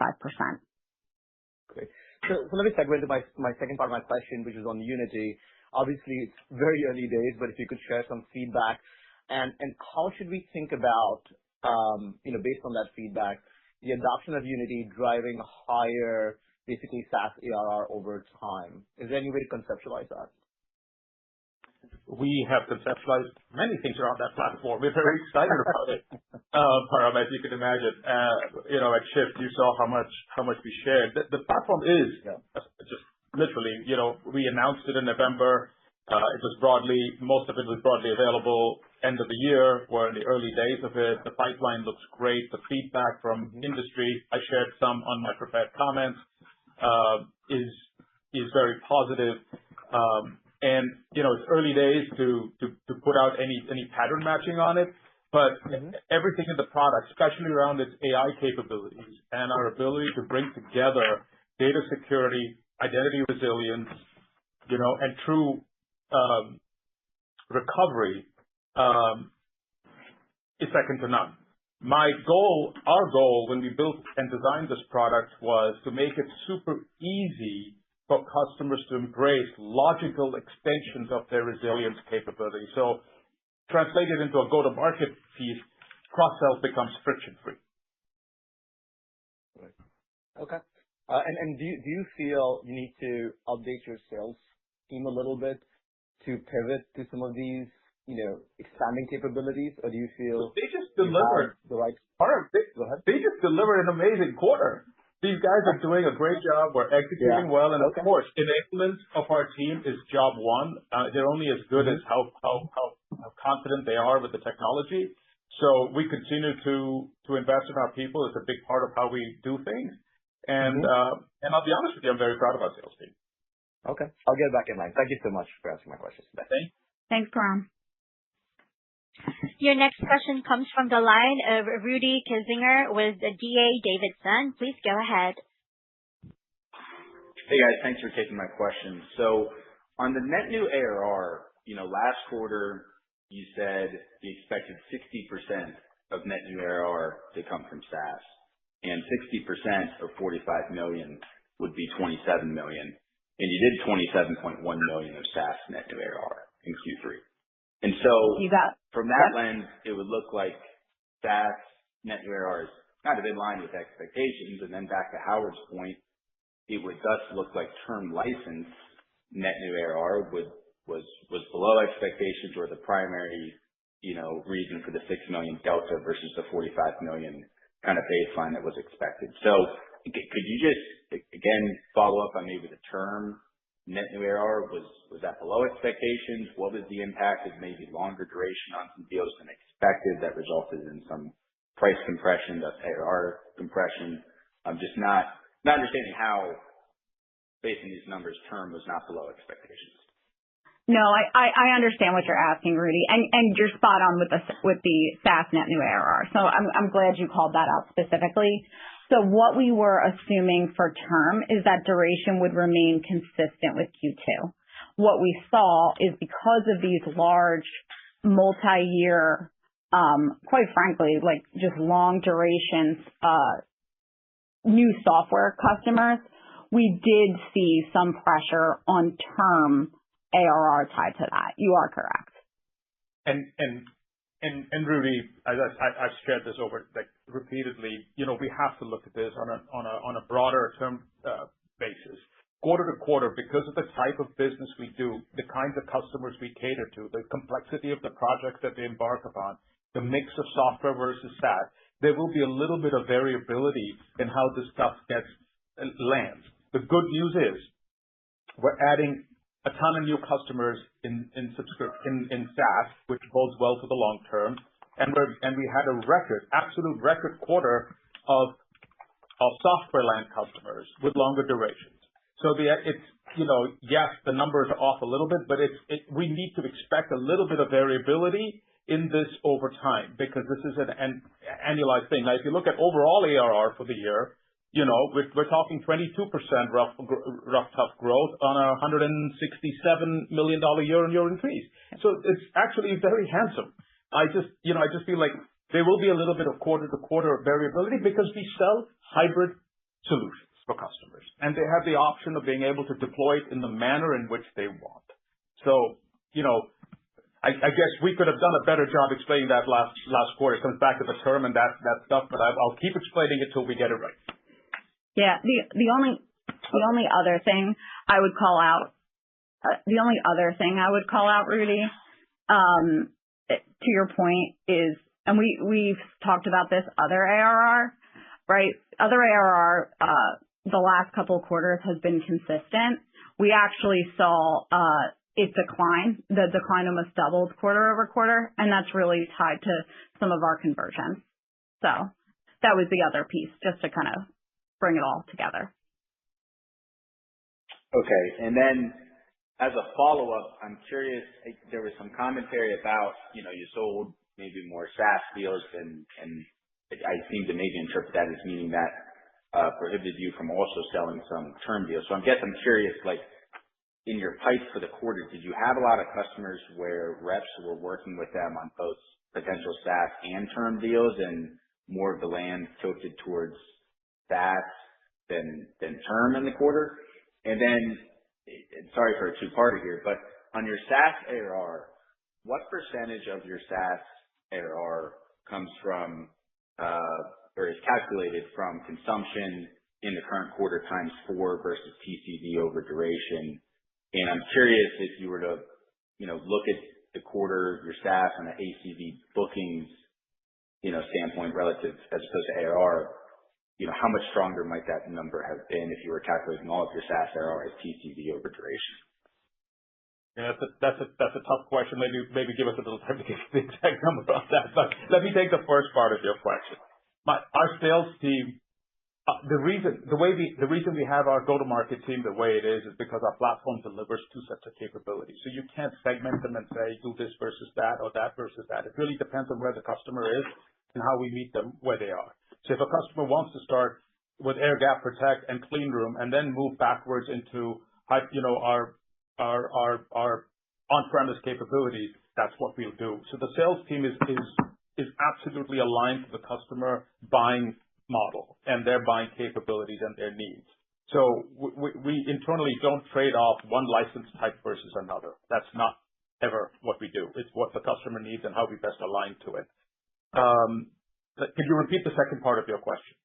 Great. So let me segue into my second part of my question, which is on Unity. Obviously, it's very early days, but if you could share some feedback and how should we think about based on that feedback, the adoption of Unity driving higher, basically SaaS ARR over time? Is there any way to conceptualize that? We have conceptualized many things around that platform. We're very excited about it, Param, as you can imagine. At Shift, you saw how much we shared. The platform is just literally, we announced it in November. Most of it was broadly available end of the year. We're in the early days of it. The pipeline looks great. The feedback from industry, I shared some on my prepared comments, is very positive. And it's early days to put out any pattern matching on it, but everything in the product, especially around its AI capabilities and our ability to bring together data security, identity resilience, and true recovery, is second to none. Our goal when we built and designed this product was to make it super easy for customers to embrace logical extensions of their resilience capability. So translated into a go-to-market piece, cross-sell becomes friction-free. Right. Okay. And do you feel you need to update your sales team a little bit to pivot to some of these, expanding capabilities, or do you feel they just delivered the right? Go ahead. They just delivered an amazing quarter. These guys are doing a great job. We're executing well, and of course, enablement of our team is job one. They're only as good as how confident they are with the technology. So we continue to invest in our people. It's a big part of how we do things. And I'll be honest with you, I'm very proud of our sales team. Okay. I'll get back in line. Thank you so much for answering my questions today. Thanks, Param. Your next question comes from the line of Rudy Kinzinger with D.A. Davidson. Please go ahead. Hey, guys. Thanks for taking my question. So on the net new ARR, last quarter, you said you expected 60% of net new ARR to come from SaaS. and 60% of $45 million would be $27 million. And you did $27.1 million of SaaS net new ARR in Q3. And so from that lens, it would look like SaaS net new ARR is kind of in line with expectations. And then back to Howard's point, it would thus look like term license net new ARR was below expectations, or the primary, reason for the $6 million delta versus the $45 million kind of baseline that was expected. So could you just, again, follow up on maybe the term net new ARR? Was that below expectations? What was the impact of maybe longer duration on some deals than expected that resulted in some price compression, thus ARR compression? I'm just not understanding how, based on these numbers, term was not below expectations. No, I understand what you're asking, Rudy, and you're spot on with the SaaS net new ARR. So I'm glad you called that out specifically. So what we were assuming for term is that duration would remain consistent with Q2. What we saw is because of these large multi-year, quite frankly, like just long durations, new software customers, we did see some pressure on term ARR tied to that. You are correct. And Rudy, as I've shared this over repeatedly, we have to look at this on a broader term basis, quarter to quarter, because of the type of business we do, the kinds of customers we cater to, the complexity of the projects that they embark upon, the mix of software versus SaaS. There will be a little bit of variability in how this stuff lands. The good news is we're adding a ton of new customers in SaaS, which bodes well for the long term. And we had a absolute record quarter of software land customers with longer durations. So yes, the numbers are off a little bit, but we need to expect a little bit of variability in this over time, because this is an annualized thing. Now, if you look at overall ARR for the year, we're talking 22% rough tough growth on a $167 million year-on-year increase. So it's actually very handsome. I just feel like there will be a little bit of quarter-to-quarter variability because we sell hybrid solutions for customers, and they have the option of being able to deploy it in the manner in which they want. So, I guess we could have done a better job explaining that last quarter. It comes back to the term and that stuff, but I'll keep explaining it till we get it right. Yeah, the only other thing I would call out, Rudy, to your point is, and we've talked about this, other ARR, right? Other ARR, the last couple of quarters has been consistent. We actually saw it decline. The decline almost doubled quarter over quarter, and that's really tied to some of our conversions. So that was the other piece, just to kind of bring it all together. Okay. And then as a follow-up, I'm curious, there was some commentary about, you sold maybe more SaaS deals, and I seem to maybe interpret that as meaning that prohibited you from also selling some term deals. So I'm curious, in your pipe for the quarter, did you have a lot of customers where reps were working with them on both potential SaaS and term deals, and more of the land tilted towards SaaS than term in the quarter? And then, sorry for a two-parter here, but on your SaaS ARR, what percentage of your SaaS ARR comes from or is calculated from consumption in the current quarter times 4 versus TCV over duration? And I'm curious if you were to, look at the quarter, your SaaS on an ACV bookings, standpoint relative as opposed to ARR, how much stronger might that number have been if you were calculating all of your SaaS ARR as TCV over duration? Yeah, that's a tough question. Maybe give us a little time to get the exact number on that. But let me take the first part of your question. Our sales team, the reason we have our go-to-market team the way it is because our platform delivers two sets of capabilities. So you can't segment them and say, do this versus that or that versus that. It really depends on where the customer is and how we meet them where they are. So if a customer wants to start with Air Gap Protect and Clean Room and then move backwards into our on-premise capabilities, that's what we'll do. So the sales team is absolutely aligned to the customer buying model and their buying capabilities and their needs. So we internally don't trade off one license type versus another. That's not ever what we do. It's what the customer needs and how we best align to it. Could you repeat the second part of your question?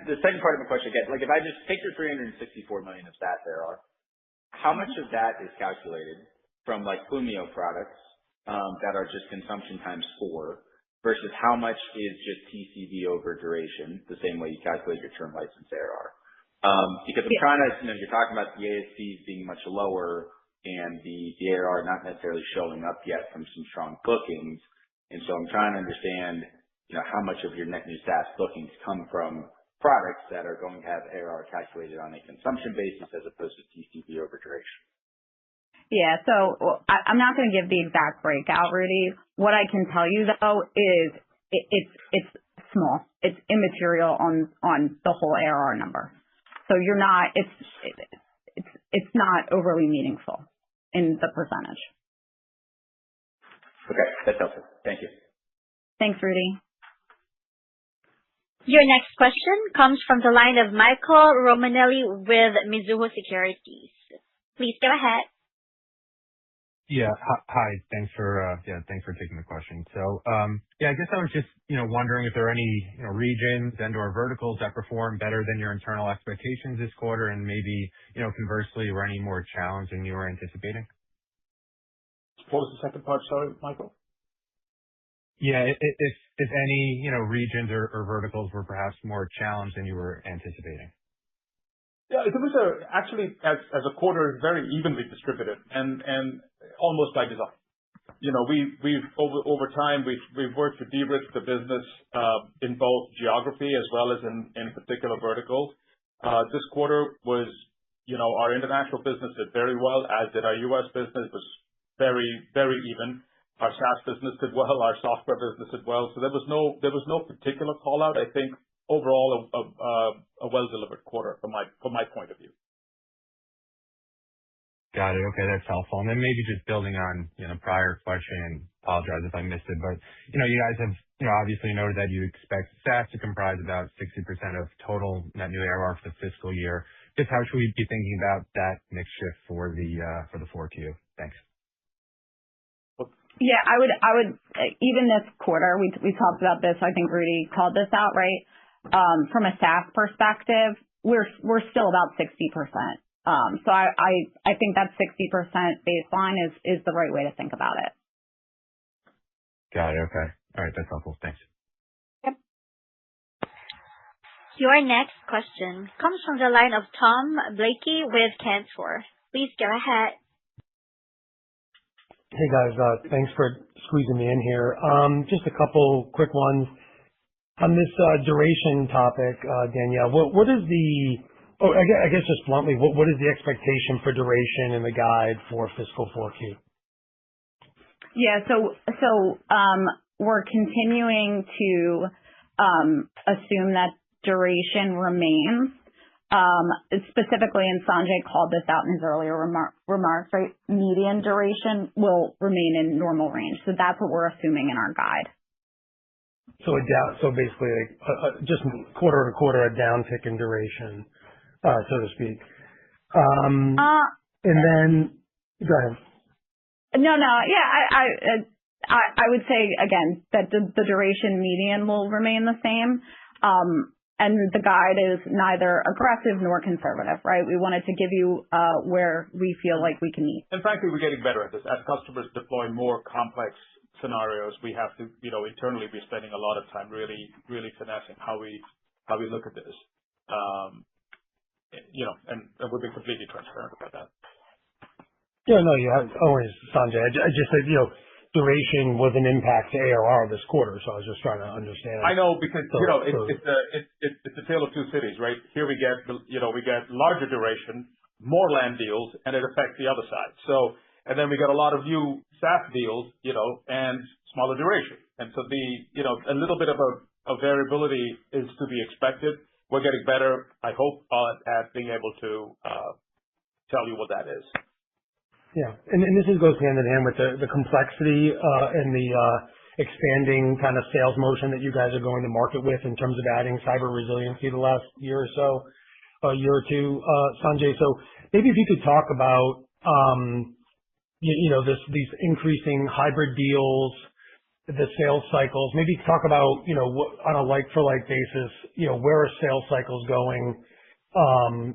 The second part of my question again, like if I just take your $364 million of SaaS ARR, how much of that is calculated from like Clumio products that are just consumption times 4 versus how much is just TCV over duration, the same way you calculate your term license ARR? Because I'm trying to, you're talking about the ASPs being much lower and the ARR not necessarily showing up yet from some strong bookings. And so I'm trying to understand, how much of your net new SaaS bookings come from products that are going to have ARR calculated on a consumption basis as opposed to TCV over duration. Yeah, so I'm not going to give the exact breakout, Rudy. What I can tell you though is it's small. It's immaterial on the whole ARR number. So it's not overly meaningful in the percentage. Okay, that's helpful. Thank you. Thanks, Rudy. Your next question comes from the line of Michael Romanelli with Mizuho Securities. Please go ahead. Yeah. Hi. Thanks for taking the question. So, I guess I was just, wondering if there are any, regions and/or verticals that perform better than your internal expectations this quarter, and maybe, conversely, were any more challenging than you were anticipating? What was the second part? Sorry, Michael. Yeah. If any, regions or verticals were perhaps more challenged than you were anticipating. Yeah, it was actually as a quarter very evenly distributed and almost by design. We've over time we've worked to de-risk the business in both geography as well as in particular verticals. This quarter was, our international business did very well, as did our U.S. business. Was very, very even. Our SaaS business did well. Our software business did well. So there was no particular call out. I think overall a well-delivered quarter from my point of view. Got it. Okay, that's helpful. And then maybe just building on, prior question, and apologize if I missed it, but, you guys have, obviously noted that you expect SaaS to comprise about 60% of total net new ARR for the fiscal year. Just how should we be thinking about that mix shift for the 4Q? Thanks. Yeah, I would even this quarter, we talked about this. I think Rudy called this out, right? From a SaaS perspective, we're still about 60%. So I think that 60% baseline is the right way to think about it. Got it. Okay. All right. That's helpful. Thanks. Yep. Your next question comes from the line of Tom Blakey with Cantor. Please go ahead. Hey guys, thanks for squeezing me in here. Just a couple quick ones on this duration topic, Danielle. What is I guess just bluntly, what is the expectation for duration in the guide for fiscal 4Q? Yeah, so we're continuing to assume that duration remains. Specifically, and Sanjay called this out in his earlier remarks, right? Median duration will remain in normal range. So that's what we're assuming in our guide. So basically, just quarter to quarter, a downtick in duration, so to speak. And then, go ahead. No. Yeah, I would say again that the duration median will remain the same. And the guide is neither aggressive nor conservative, right? We wanted to give you where we feel like we can meet. And frankly, we're getting better at this. As customers deploy more complex scenarios, we have to, internally be spending a lot of time really, really finessing how we look at this. And we've been completely transparent about that. Yeah, no, you have always, Sanjay. I just said, duration was an impact to ARR this quarter, so I was just trying to understand. I know, because it's a tale of two cities, right? Here we get larger duration, more land deals, and it affects the other side. So, and then we got a lot of new SaaS deals, and smaller duration, and so a little bit of a variability is to be expected. We're getting better, I hope, at being able to tell you what that is. Yeah, and this goes hand in hand with the complexity and expanding kind of sales motion that you guys are going to market with in terms of adding cyber resiliency the last year or so, a year or two, Sanjay. So maybe if you could talk about, these increasing hybrid deals, the sales cycles. Maybe talk about, on a like-for-like basis, where are sales cycles going,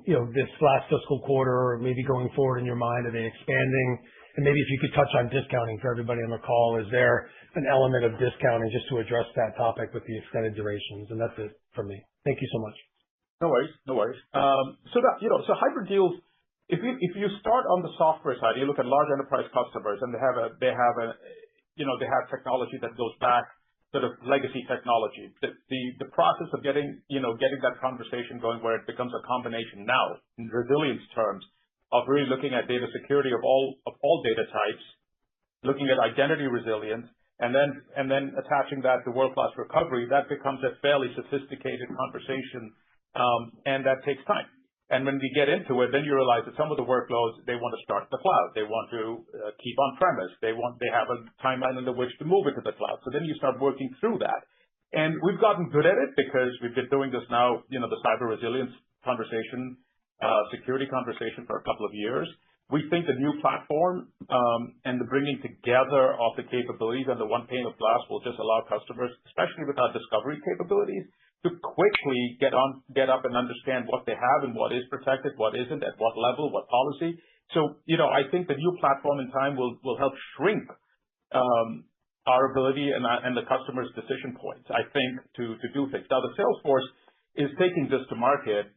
this last fiscal quarter, or maybe going forward in your mind? Are they expanding? And maybe if you could touch on discounting for everybody on the call. Is there an element of discounting just to address that topic with the extended durations? And that's it from me. Thank you so much. No worries. So hybrid deals, if you start on the software side, you look at large enterprise customers, and they have technology that goes back, sort of legacy technology. The process of getting that conversation going where it becomes a combination now in resilience terms of really looking at data security of all data types, looking at identity resilience, and then attaching that to world-class recovery, that becomes a fairly sophisticated conversation, and that takes time. And when we get into it, then you realize that some of the workloads, they want to start in the cloud. They want to keep on premise. They have a timeline under which to move it to the cloud. So then you start working through that. And we've gotten good at it because we've been doing this now, the cyber resilience conversation, security conversation for a couple of years. We think the new platform and the bringing together of the capabilities and the one pane of glass will just allow customers, especially with our discovery capabilities, to quickly get up and understand what they have and what is protected, what isn't, at what level, what policy. So, I think the new platform in time will help shrink our ability and the customer's decision points, I think, to do things. Now, the sales force is taking this to market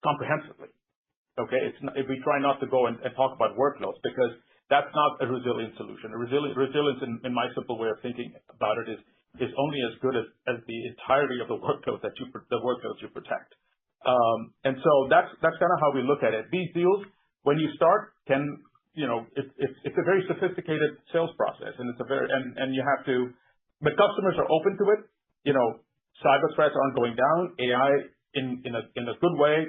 comprehensively. Okay, we try not to go and talk about workloads because that's not a resilient solution. Resilience, in my simple way of thinking about it, is only as good as the entirety of the workloads you protect. And so that's kind of how we look at it. These deals, when you start, it's a very sophisticated sales process, and you have to, but customers are open to it. Cyber threats aren't going down. AI in a good way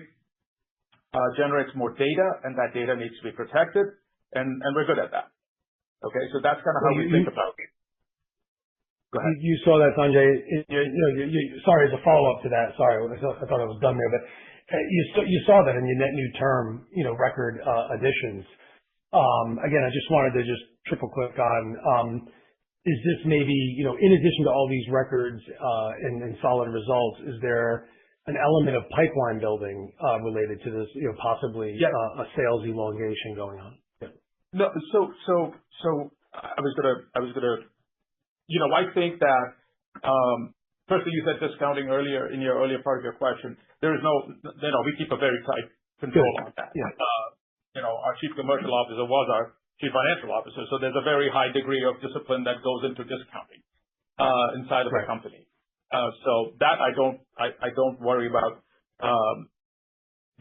generates more data, and that data needs to be protected, and we're good at that. Okay, so that's kind of how we think about it. Go ahead. You saw that, Sanjay. Sorry, as a follow-up to that. Sorry, I thought I was done there, but you saw that in your net new term, record additions. Again, I just wanted to just triple click on, is this maybe, in addition to all these records and solid results, is there an element of pipeline building related to this, possibly a sales elongation going on? Yeah. No, so I was gonna. I think that, firstly, you said discounting earlier in your earlier part of your question. There is we keep a very tight control on that. Yeah. Our chief commercial officer was our chief financial officer, so there's a very high degree of discipline that goes into discounting inside of the company. So that I don't worry about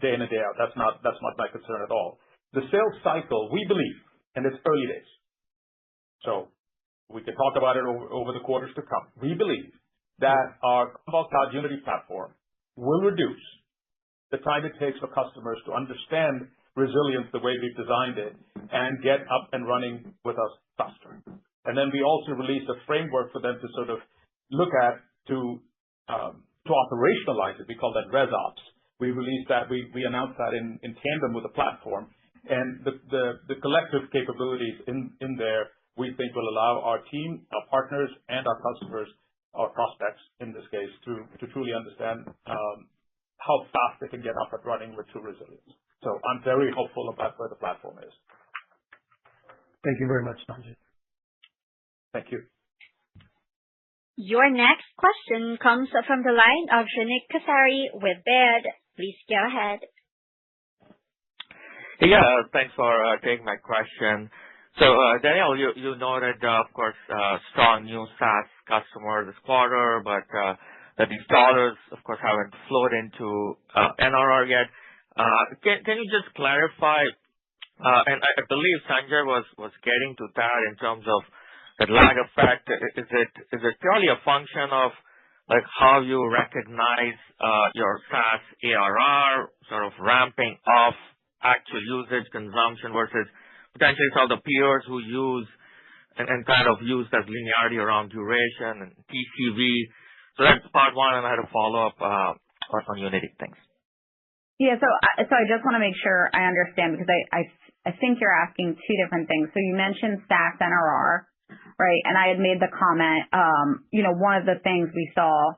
day in and day out. That's not my concern at all. The sales cycle, we believe, and it's early days, so we can talk about it over the quarters to come. We believe that our Commvault Cloud Unity platform will reduce the time it takes for customers to understand resilience the way we've designed it and get up and running with us faster. And then we also released a framework for them to sort of look at to operationalize it. We call that ResOps. We released that. We announced that in tandem with the platform, and the collective capabilities in there, we think, will allow our team, our partners, and our customers, our prospects in this case, to truly understand how fast they can get up and running with true resilience. So I'm very hopeful about where the platform is. Thank you very much, Sanjay. Thank you. Your next question comes from the line of Shrenik Kothari with Baird. Please go ahead. Yeah, thanks for taking my question. So, Daniel, you noted, of course, strong new SaaS customer this quarter, but that these dollars, of course, haven't flowed into NRR yet. Can you just clarify? And I believe Sanjay was getting to that in terms of the lag effect. Is it purely a function of like how you recognize your SaaS ARR sort of ramping off actual usage consumption versus potentially some of the peers who use and kind of used as linearity around duration and TCV. So that's part one, and I had a follow-up on Unity. Thanks. Yeah. So I just want to make sure I understand, because I think you're asking two different things. So you mentioned SaaS NRR, right? And I had made the comment, one of the things we saw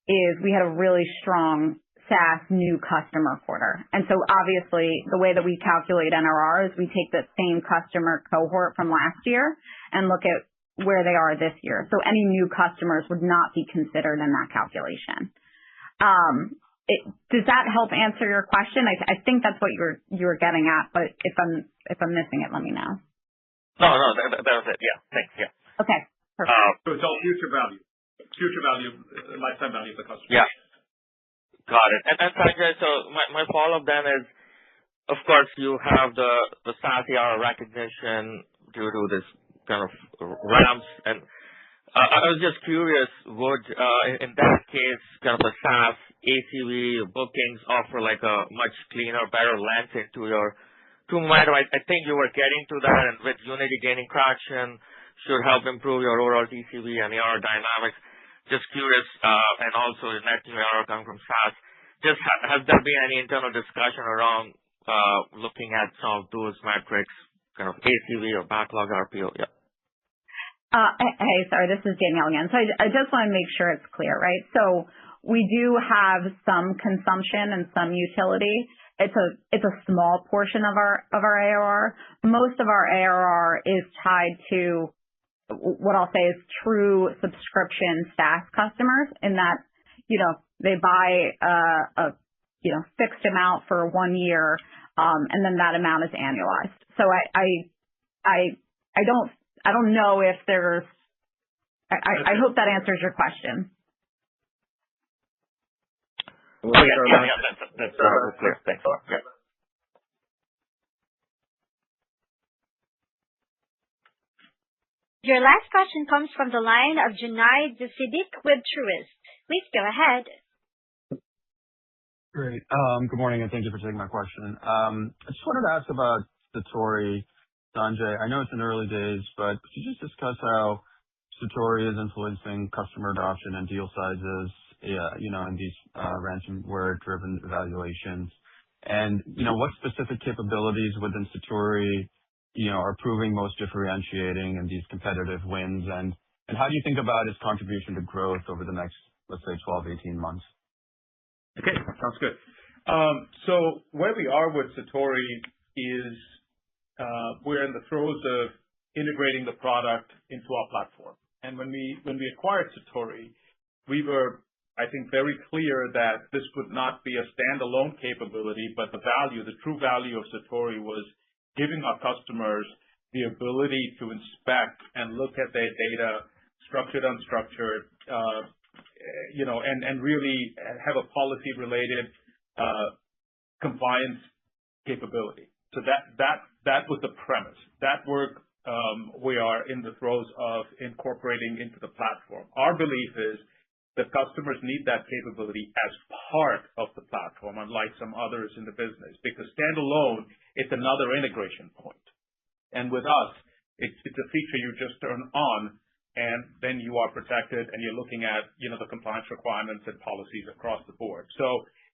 is we had a really strong SaaS new customer quarter. And so obviously the way that we calculate NRR is we take the same customer cohort from last year and look at where they are this year. So any new customers would not be considered in that calculation. Does that help answer your question? I think that's what you were getting at, but if I'm missing it, let me know. No, that was it. Yeah. Thanks. Yeah. Okay. Perfect. So it's all future value, lifetime value of the customer. Yeah. Got it. And Sanjay, so my follow-up then is, of course, you have the SaaS ARR recognition due to this kind of ramps, and I was just curious, would in that case, kind of a SaaS ACV bookings offer like a much cleaner, better lens into your momentum? I think you were getting to that, and with Unity gaining traction, should help improve your overall TCV and ARR dynamics. Just curious, and also the net new ARR coming from SaaS. Just has there been any internal discussion around looking at some of those metrics, kind of ACV or backlog RPO? Yeah. Hey, sorry, this is Danielle again. So I just want to make sure it's clear, right? So we do have some consumption and some utility. It's a small portion of our ARR. Most of our ARR is tied to what I'll say is true subscription SaaS customers, in that, they buy a fixed amount for 1 year, and then that amount is annualized. So I don't know if there's, I hope that answers your question. That's clear. Thanks. Yeah. Your last question comes from the line of Junaid Siddiq with Truist. Please go ahead. Great. Good morning, and thank you for taking my question. I just wanted to ask about Satori, Sanjay. I know it's in early days, but could you just discuss how Satori is influencing customer adoption and deal sizes, in these ransomware-driven evaluations? And, what specific capabilities within Satori, are proving most differentiating in these competitive wins? And how do you think about its contribution to growth over the next, let's say, 12, 18 months? Okay, sounds good. So where we are with Satori is we're in the throes of integrating the product into our platform. And when we acquired Satori, we were, I think, very clear that this would not be a standalone capability, but the true value of Satori was giving our customers the ability to inspect and look at their data, structured, unstructured, and really have a policy-related compliance capability. So that was the premise. That work we are in the throes of incorporating into the platform. Our belief is that customers need that capability as part of the platform, unlike some others in the business, because standalone, it's another integration point. And with us, it's a feature you just turn on, and then you are protected, and you're looking at the compliance requirements and policies across the board. So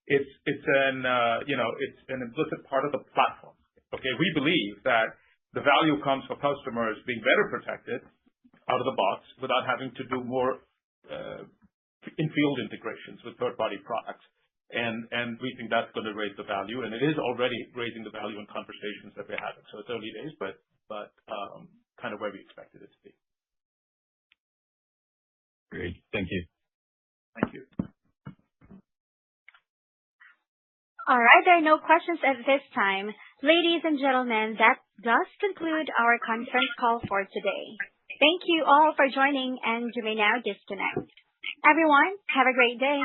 it's an implicit part of the platform. Okay, we believe that the value comes for customers being better protected out of the box without having to do more in-field integrations with third-party products. And we think that's going to raise the value, and it is already raising the value in conversations that we're having. So it's early days, but kind of where we expected it to be. Great. Thank you. Thank you. All right. There are no questions at this time. Ladies and gentlemen, that does conclude our conference call for today. Thank you all for joining, and you may now disconnect. Everyone, have a great day.